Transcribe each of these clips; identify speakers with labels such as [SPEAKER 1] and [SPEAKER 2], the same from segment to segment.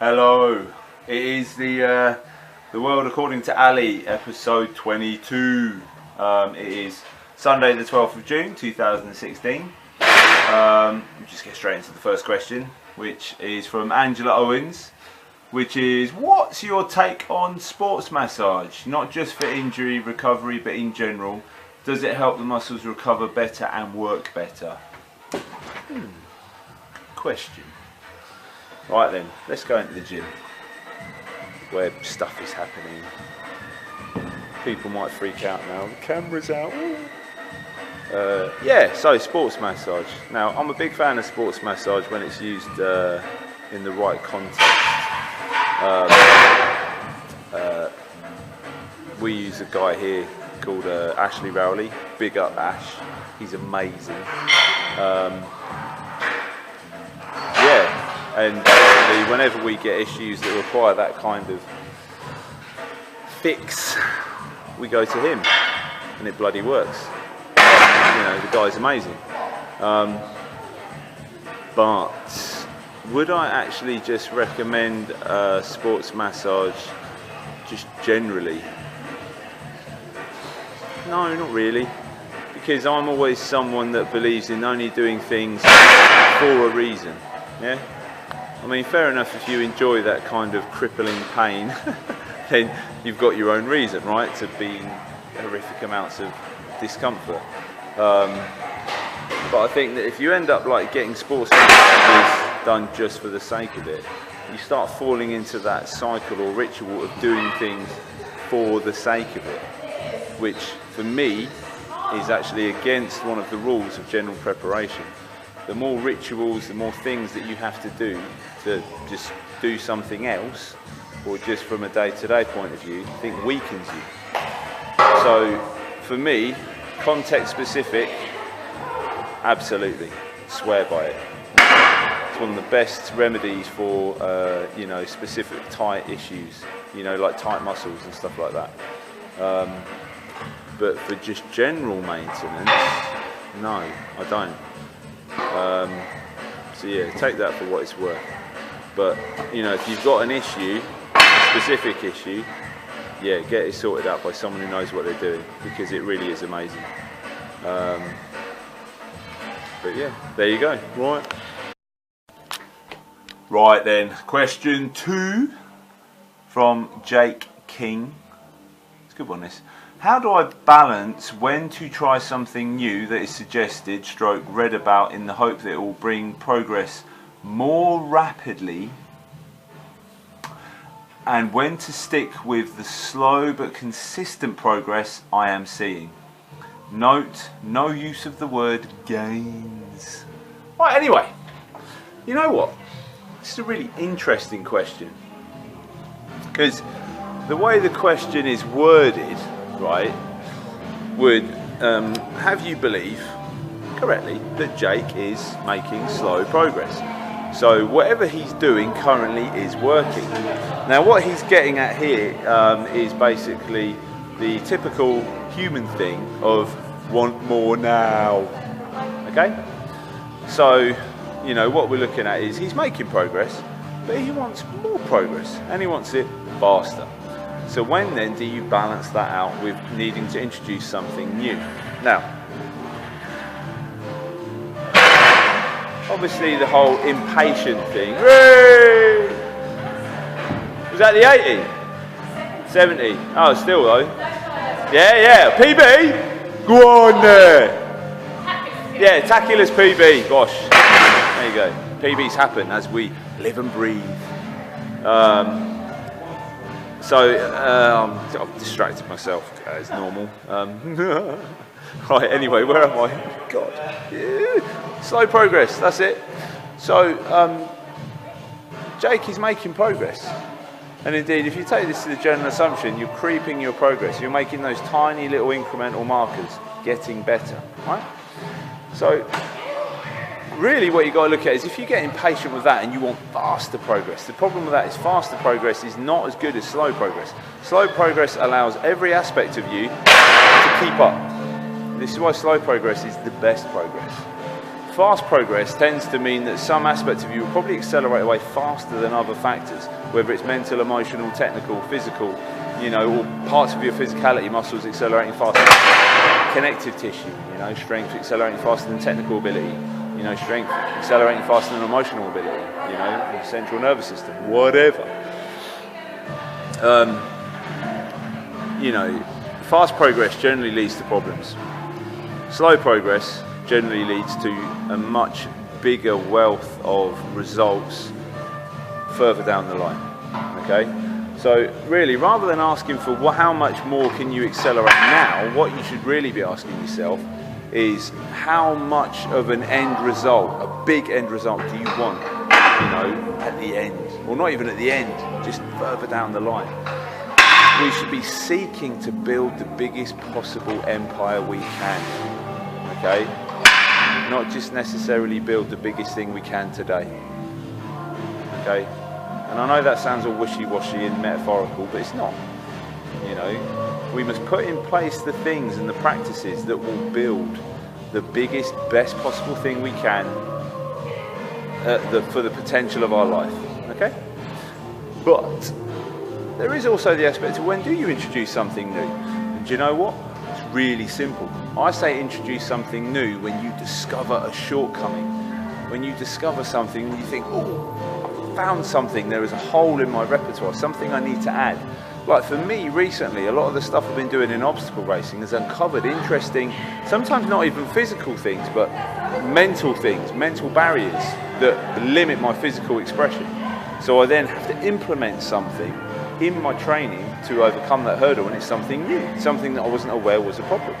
[SPEAKER 1] Hello, it is the World According to Ali, episode 22. It is Sunday the 12th of June 2016. We'll just get straight into the first question, which is from Angela Owens, which is, what's your take on sports massage? Not just for injury recovery, but in general. Does it help the muscles recover better and work better? Question. Right then, let's go into the gym where stuff is happening. People might freak out now, the camera's out. Yeah, so sports massage. Now, I'm a big fan of sports massage when it's used in the right context. We use a guy here called Ashley Rowley. Big up Ash, he's amazing. And basically, whenever we get issues that require that kind of fix, we go to him, and it bloody works. You know, the guy's amazing. But would I actually just recommend sports massage just generally? No, not really. Because I'm always someone that believes in only doing things for a reason. Yeah? I mean, fair enough, if you enjoy that kind of crippling pain, then you've got your own reason, right, to be in horrific amounts of discomfort. But I think that if you end up like getting sports massages done just for the sake of it, you start falling into that cycle or ritual of doing things for the sake of it, which for me is actually against one of the rules of general preparation. The more rituals, the more things that you have to do to just do something else, or just from a day-to-day point of view, I think weakens you. So for me, context specific, absolutely, swear by it. It's one of the best remedies for you know, specific tight issues, you know, like tight muscles and stuff like that. But for just general maintenance, no, I don't. So yeah, take that for what it's worth. But you know, if you've got an issue, a specific issue, yeah, get it sorted out by someone who knows what they're doing, because it really is amazing. But yeah, there you go. Right then, question 2 from Jake King. It's a good one, this. How do I balance when to try something new that is suggested, stroke read about, in the hope that it will bring progress more rapidly, and when to stick with the slow but consistent progress I am seeing? Note, no use of the word gains. Right, anyway, you know what? This is a really interesting question, because the way the question is worded, right, would have you believe correctly that Jake is making slow progress. So whatever he's doing currently is working. Now what he's getting at here is basically the typical human thing of want more now. Okay? So, you know, what we're looking at is he's making progress, but he wants more progress, and he wants it faster. So when then do you balance that out with needing to introduce something new? Now, obviously the whole impatient thing. Whee! Was that the 80? 70? Oh, still though. Yeah, PB! Go on there! Yeah, Taculus PB, gosh. There you go. PBs happen as we live and breathe. I've distracted myself as normal. Right, anyway, where am I? God. Yeah. Slow progress, that's it. So, Jake is making progress. And indeed, if you take this to the general assumption, you're creeping your progress. You're making those tiny little incremental markers getting better, right? So, really what you've got to look at is if you get impatient with that and you want faster progress, the problem with that is faster progress is not as good as slow progress. Slow progress allows every aspect of you to keep up. This is why slow progress is the best progress. fast progress tends to mean that some aspects of you will probably accelerate away faster than other factors, whether it's mental, emotional, technical, physical, you know, or parts of your physicality, muscles accelerating faster, connective tissue, you know, strength accelerating faster than technical ability, you know, strength accelerating faster than emotional ability, you know, central nervous system, whatever. You know, fast progress generally leads to problems. Slow progress generally leads to a much bigger wealth of results further down the line, okay? So really, rather than asking for how much more can you accelerate now, what you should really be asking yourself is how much of an end result, a big end result, do you want, you know, at the end? Or not even at the end, just further down the line. We should be seeking to build the biggest possible empire we can, okay? Not just necessarily build the biggest thing we can today, okay? And I know that sounds all wishy-washy and metaphorical, but it's not. You know, we must put in place the things and the practices that will build the biggest, best possible thing we can for the potential of our life, okay? But there is also the aspect of when do you introduce something new? And do you know what? It's really simple. I say introduce something new when you discover a shortcoming. When you discover something and you think, oh, found something, there is a hole in my repertoire, something I need to add. Like for me recently, a lot of the stuff I've been doing in obstacle racing has uncovered interesting, sometimes not even physical things, but mental things, mental barriers that limit my physical expression. So I then have to implement something in my training to overcome that hurdle, and it's something new, something that I wasn't aware was a problem.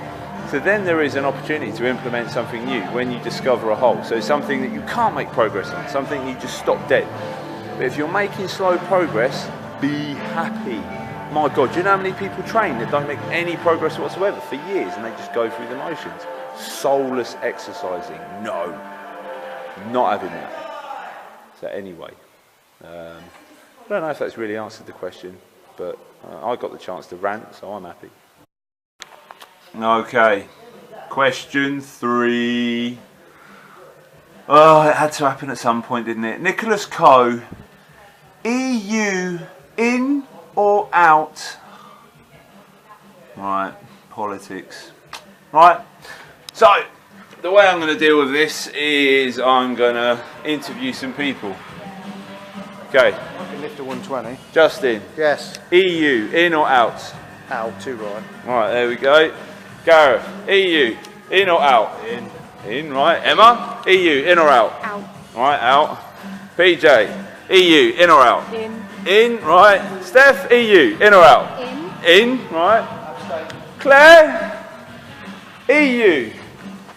[SPEAKER 1] So then there is an opportunity to implement something new when you discover a hole. So something that you can't make progress on, something you just stop dead. But if you're making slow progress, be happy. My God, do you know how many people train that don't make any progress whatsoever for years and they just go through the motions? Soulless exercising, no. Not having that. So anyway, I don't know if that's really answered the question, but I got the chance to rant, so I'm happy. Okay, question 3. Oh, it had to happen at some point, didn't it? Nicholas Coe, EU in or out? Right, politics. Right, so the way I'm going to deal with this is I'm going to interview some people. Okay.
[SPEAKER 2] I can lift a 120.
[SPEAKER 1] Justin.
[SPEAKER 2] Yes.
[SPEAKER 1] EU in or out?
[SPEAKER 2] Out, too right.
[SPEAKER 1] Right, there we go. Gareth, EU in or out?
[SPEAKER 2] In.
[SPEAKER 1] In, right. Emma, EU in or out?
[SPEAKER 3] Out.
[SPEAKER 1] Right, out. PJ, EU in or out?
[SPEAKER 3] In.
[SPEAKER 1] In, right. Steph, EU in or out?
[SPEAKER 3] In.
[SPEAKER 1] In, right. Claire, EU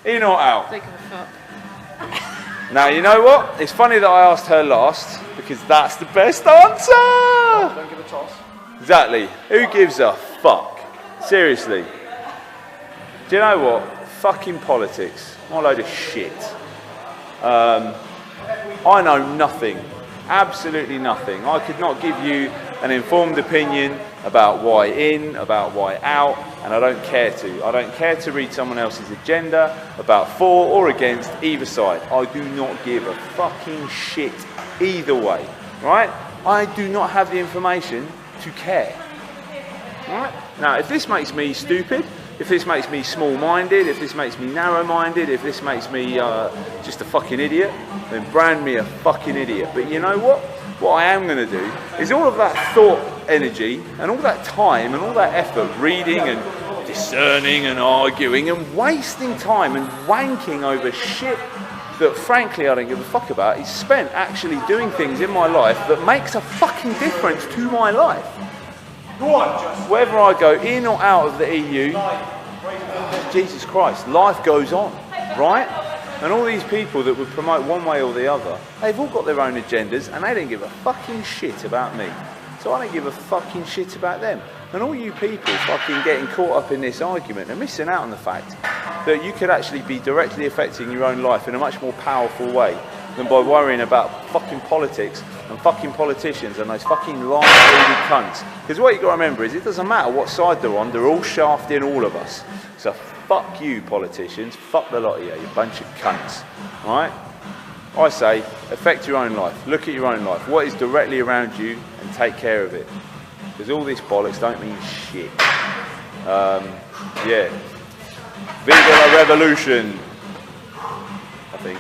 [SPEAKER 1] in or out?
[SPEAKER 3] Don't give a fuck.
[SPEAKER 1] Now, you know what? It's funny that I asked her last because that's the best answer.
[SPEAKER 2] Don't give a toss.
[SPEAKER 1] Exactly. Who gives a fuck? Seriously. Do you know what? Fucking politics. What a load of shit. I know nothing. Absolutely nothing. I could not give you an informed opinion about why in, about why out, and I don't care to. I don't care to read someone else's agenda about for or against either side. I do not give a fucking shit either way. Right? I do not have the information to care. Right? Now, if this makes me stupid, if this makes me small-minded, if this makes me narrow-minded, if this makes me just a fucking idiot, then brand me a fucking idiot. But you know what? What I am going to do is all of that thought energy and all that time and all that effort reading and discerning and arguing and wasting time and wanking over shit that frankly I don't give a fuck about is spent actually doing things in my life that makes a fucking difference to my life. Whether I go in or out of the EU, Jesus Christ, life goes on, right? And all these people that would promote one way or the other, they've all got their own agendas and they don't give a fucking shit about me. So I don't give a fucking shit about them. And all you people fucking getting caught up in this argument are missing out on the fact that you could actually be directly affecting your own life in a much more powerful way than by worrying about fucking politics and fucking politicians and those fucking lying cunts. Because what you got to remember is it doesn't matter what side they're on, they're all shafting all of us. So fuck you, politicians. Fuck the lot of you bunch of cunts. All right? I say, affect your own life. Look at your own life. What is directly around you and take care of it. Because all this bollocks don't mean shit. Yeah. Viva la revolution, I think.